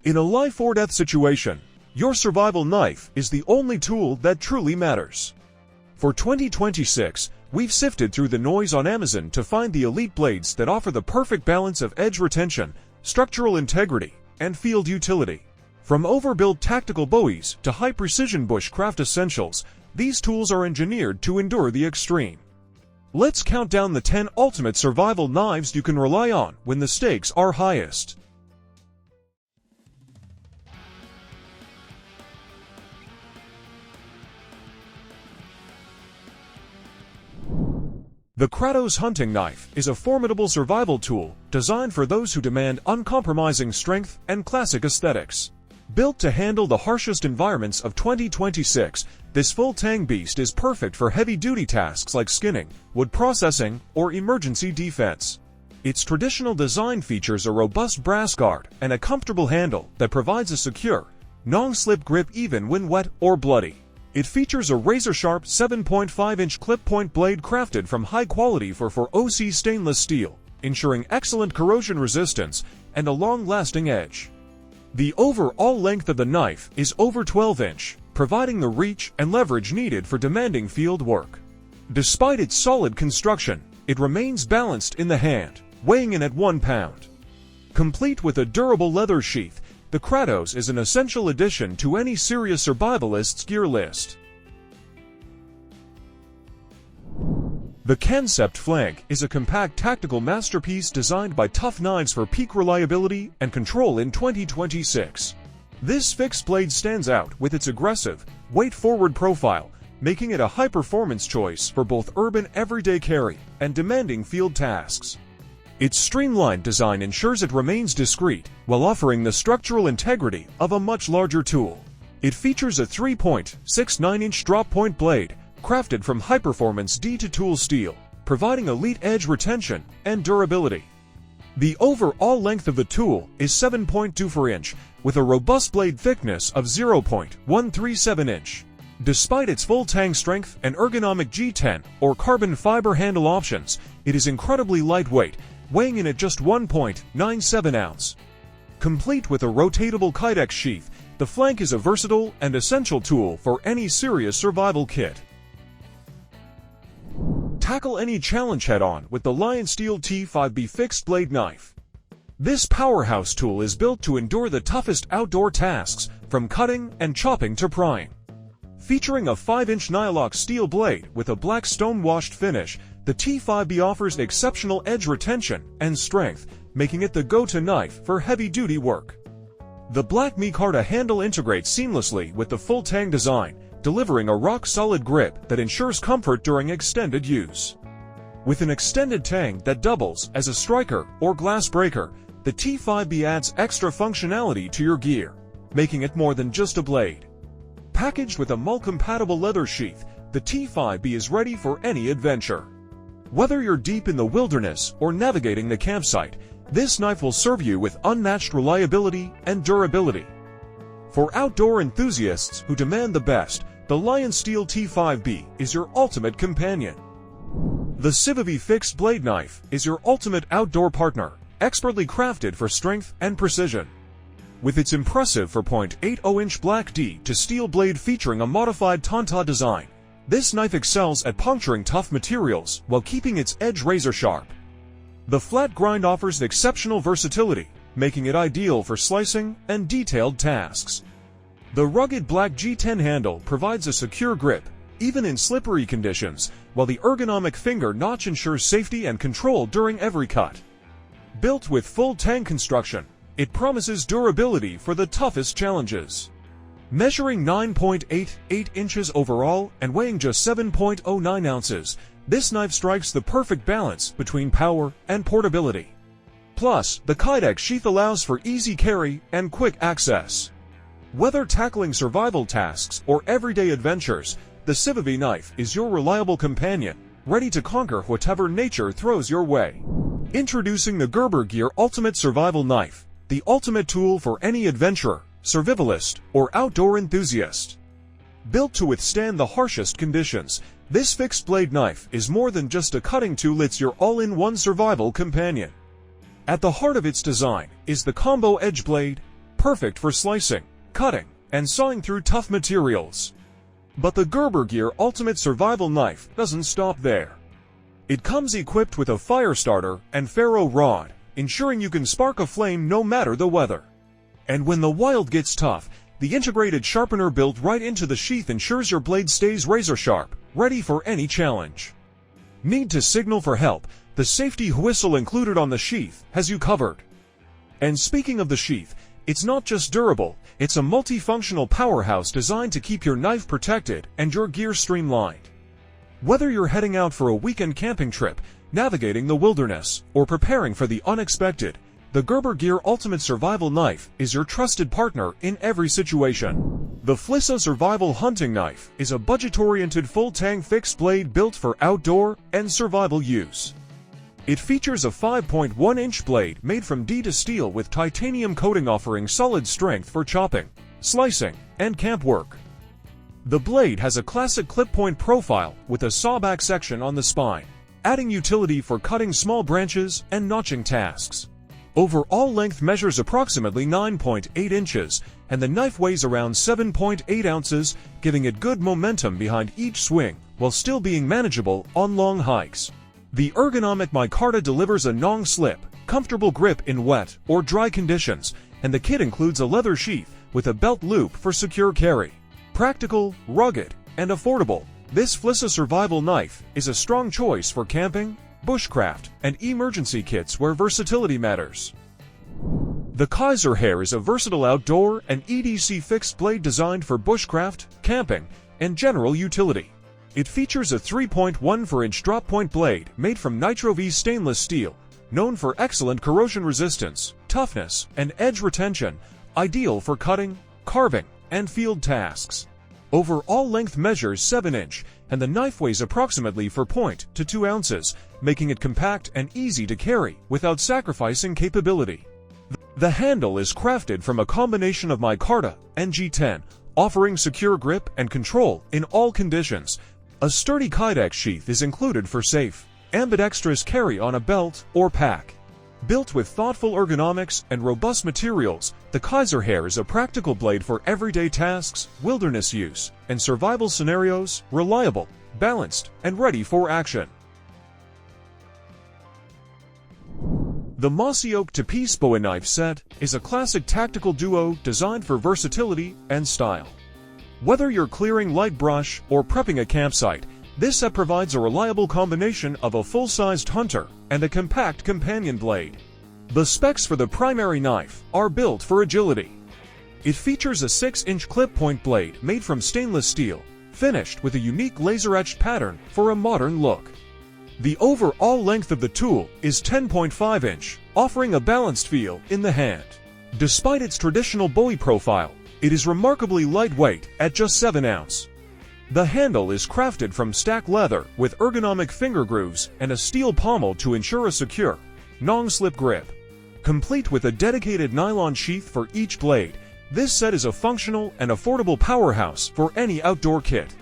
In a life-or-death situation, your survival knife is the only tool that truly matters. For 2026, we've sifted through the noise on Amazon to find the elite blades that offer the perfect balance of edge retention, structural integrity, and field utility. From overbuilt tactical Bowies to high-precision bushcraft essentials, these tools are engineered to endure the extreme. Let's count down the 10 ultimate survival knives you can rely on when the stakes are highest. The Kratos hunting knife is a formidable survival tool designed for those who demand uncompromising strength and classic aesthetics. Built to handle the harshest environments of 2026, this full-tang beast is perfect for heavy-duty tasks like skinning, wood processing, or emergency defense. Its traditional design features a robust brass guard and a comfortable handle that provides a secure, non-slip grip even when wet or bloody. It features a razor-sharp 7.5-inch clip-point blade crafted from high-quality 4OC stainless steel, ensuring excellent corrosion resistance and a long-lasting edge. The overall length of the knife is over 12-inch, providing the reach and leverage needed for demanding field work. Despite its solid construction, it remains balanced in the hand, weighing in at 1 pound. Complete with a durable leather sheath, the Kratos is an essential addition to any serious survivalist's gear list. The KANSPET flank is a compact tactical masterpiece designed by Tough Knives for peak reliability and control in 2026. This fixed blade stands out with its aggressive, weight-forward profile, making it a high-performance choice for both urban everyday carry and demanding field tasks. Its streamlined design ensures it remains discreet while offering the structural integrity of a much larger tool. It features a 3.69-inch drop-point blade crafted from high-performance D2 steel, providing elite edge retention and durability. The overall length of the tool is 7.24 inch, with a robust blade thickness of 0.137 inch. Despite its full-tang strength and ergonomic G10 or carbon fiber handle options, it is incredibly lightweight, weighing in at just 1.97 ounce. Complete with a rotatable Kydex sheath, the flank is a versatile and essential tool for any serious survival kit. Tackle any challenge head-on with the LionSteel T5B fixed blade knife. This powerhouse tool is built to endure the toughest outdoor tasks, from cutting and chopping to prying. Featuring a 5-inch Nylock steel blade with a black stone-washed finish, the T5B offers exceptional edge retention and strength, making it the go-to knife for heavy-duty work. The black micarta handle integrates seamlessly with the full-tang design, delivering a rock-solid grip that ensures comfort during extended use. With an extended tang that doubles as a striker or glass breaker, the T5B adds extra functionality to your gear, making it more than just a blade. Packaged with a MUL-compatible leather sheath, the T5B is ready for any adventure. Whether you're deep in the wilderness or navigating the campsite, this knife will serve you with unmatched reliability and durability. For outdoor enthusiasts who demand the best, the LionSteel T5B is your ultimate companion. The CIVIVI fixed blade knife is your ultimate outdoor partner, expertly crafted for strength and precision. With its impressive 4.80-inch black D to steel blade featuring a modified Tanta design, this knife excels at puncturing tough materials while keeping its edge razor-sharp. The flat grind offers exceptional versatility, making it ideal for slicing and detailed tasks. The rugged black G10 handle provides a secure grip, even in slippery conditions, while the ergonomic finger notch ensures safety and control during every cut. Built with full-tang construction, it promises durability for the toughest challenges. Measuring 9.88 inches overall and weighing just 7.09 ounces, this knife strikes the perfect balance between power and portability. Plus, the Kydex sheath allows for easy carry and quick access. Whether tackling survival tasks or everyday adventures, the CIVIVI knife is your reliable companion, ready to conquer whatever nature throws your way. Introducing the Gerber Gear Ultimate Survival Knife, the ultimate tool for any adventurer, survivalist, or outdoor enthusiast. Built to withstand the harshest conditions, this fixed-blade knife is more than just a cutting tool, it's your all-in-one survival companion. At the heart of its design is the combo edge blade, perfect for slicing, cutting, and sawing through tough materials. But the Gerber Gear Ultimate Survival Knife doesn't stop there. It comes equipped with a fire starter and ferro rod, ensuring you can spark a flame no matter the weather. And when the wild gets tough, the integrated sharpener built right into the sheath ensures your blade stays razor sharp, ready for any challenge. Need to signal for help? The safety whistle included on the sheath has you covered. And speaking of the sheath, it's not just durable, it's a multifunctional powerhouse designed to keep your knife protected and your gear streamlined. Whether you're heading out for a weekend camping trip, navigating the wilderness, or preparing for the unexpected, the Gerber Gear Ultimate Survival Knife is your trusted partner in every situation. The FLISSA Survival Hunting Knife is a budget-oriented full-tang fixed blade built for outdoor and survival use. It features a 5.1-inch blade made from D to steel with titanium coating offering solid strength for chopping, slicing, and camp work. The blade has a classic clip-point profile with a sawback section on the spine, adding utility for cutting small branches and notching tasks. Overall length measures approximately 9.8 inches, and the knife weighs around 7.8 ounces, giving it good momentum behind each swing, while still being manageable on long hikes. The ergonomic micarta delivers a non-slip, comfortable grip in wet or dry conditions, and the kit includes a leather sheath with a belt loop for secure carry. Practical, rugged, and affordable, this FLISSA Survival Knife is a strong choice for camping, bushcraft, and emergency kits where versatility matters. The Kizer Hare is a versatile outdoor and EDC fixed blade designed for bushcraft, camping, and general utility. It features a 3.14-inch drop-point blade made from Nitro-V stainless steel, known for excellent corrosion resistance, toughness, and edge retention, ideal for cutting, carving, and field tasks. Overall length measures 7-inch, and the knife weighs approximately 4.2 ounces, making it compact and easy to carry without sacrificing capability. The handle is crafted from a combination of micarta and G10, offering secure grip and control in all conditions. A sturdy kydex sheath is included for safe, ambidextrous carry on a belt or pack. Built with thoughtful ergonomics and robust materials, the Kizer Hare is a practical blade for everyday tasks, wilderness use, and survival scenarios, reliable, balanced, and ready for action. The Mossy Oak to Piece Bowie knife set is a classic tactical duo designed for versatility and style. Whether you're clearing light brush or prepping a campsite, this set provides a reliable combination of a full-sized hunter and a compact companion blade. The specs for the primary knife are built for agility. It features a 6-inch clip-point blade made from stainless steel, finished with a unique laser-etched pattern for a modern look. The overall length of the tool is 10.5 inch, offering a balanced feel in the hand. Despite its traditional Bowie profile, it is remarkably lightweight at just 7 ounce. The handle is crafted from stack leather with ergonomic finger grooves and a steel pommel to ensure a secure, non-slip grip. Complete with a dedicated nylon sheath for each blade, this set is a functional and affordable powerhouse for any outdoor kit.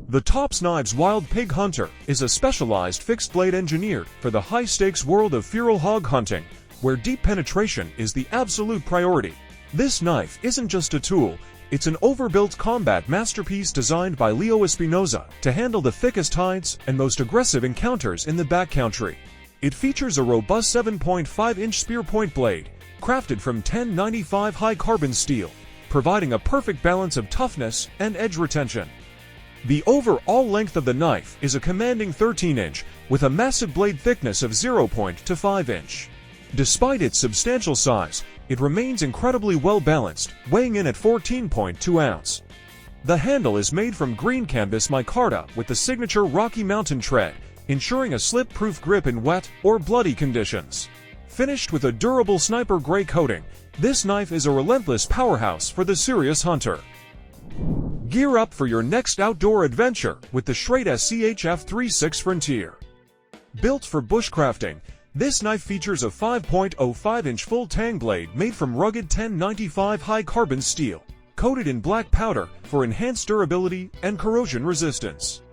The Tops Knives Wild Pig Hunter is a specialized fixed blade engineered for the high-stakes world of feral hog hunting, where deep penetration is the absolute priority. This knife isn't just a tool, it's an overbuilt combat masterpiece designed by Leo Espinoza to handle the thickest hides and most aggressive encounters in the backcountry. It features a robust 7.5-inch spear point blade, crafted from 1095 high-carbon steel, providing a perfect balance of toughness and edge retention. The overall length of the knife is a commanding 13-inch, with a massive blade thickness of 0.25 inch. Despite its substantial size, it remains incredibly well-balanced, weighing in at 14.2 ounce. The handle is made from green canvas micarta with the signature Rocky Mountain tread, ensuring a slip-proof grip in wet or bloody conditions. Finished with a durable sniper gray coating, this knife is a relentless powerhouse for the serious hunter. Gear up for your next outdoor adventure with the Schrade CHF36 Frontier. Built for bushcrafting, this knife features a 5.05-inch full tang blade made from rugged 1095 high-carbon steel, coated in black powder for enhanced durability and corrosion resistance.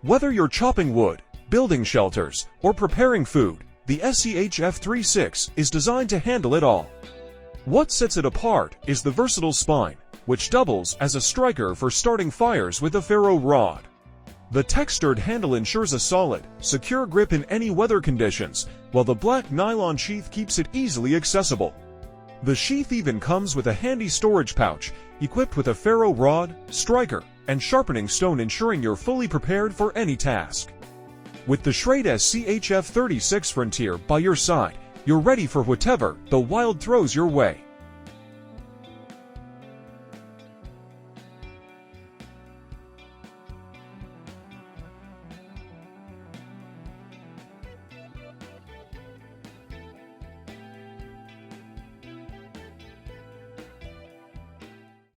Whether you're chopping wood, building shelters, or preparing food, the CHF36 is designed to handle it all. What sets it apart is the versatile spine, which doubles as a striker for starting fires with a ferro rod. The textured handle ensures a solid, secure grip in any weather conditions, while the black nylon sheath keeps it easily accessible. The sheath even comes with a handy storage pouch, equipped with a ferro rod, striker, and sharpening stone, ensuring you're fully prepared for any task. With the Schrade SCHF-36 Frontier by your side, you're ready for whatever the wild throws your way.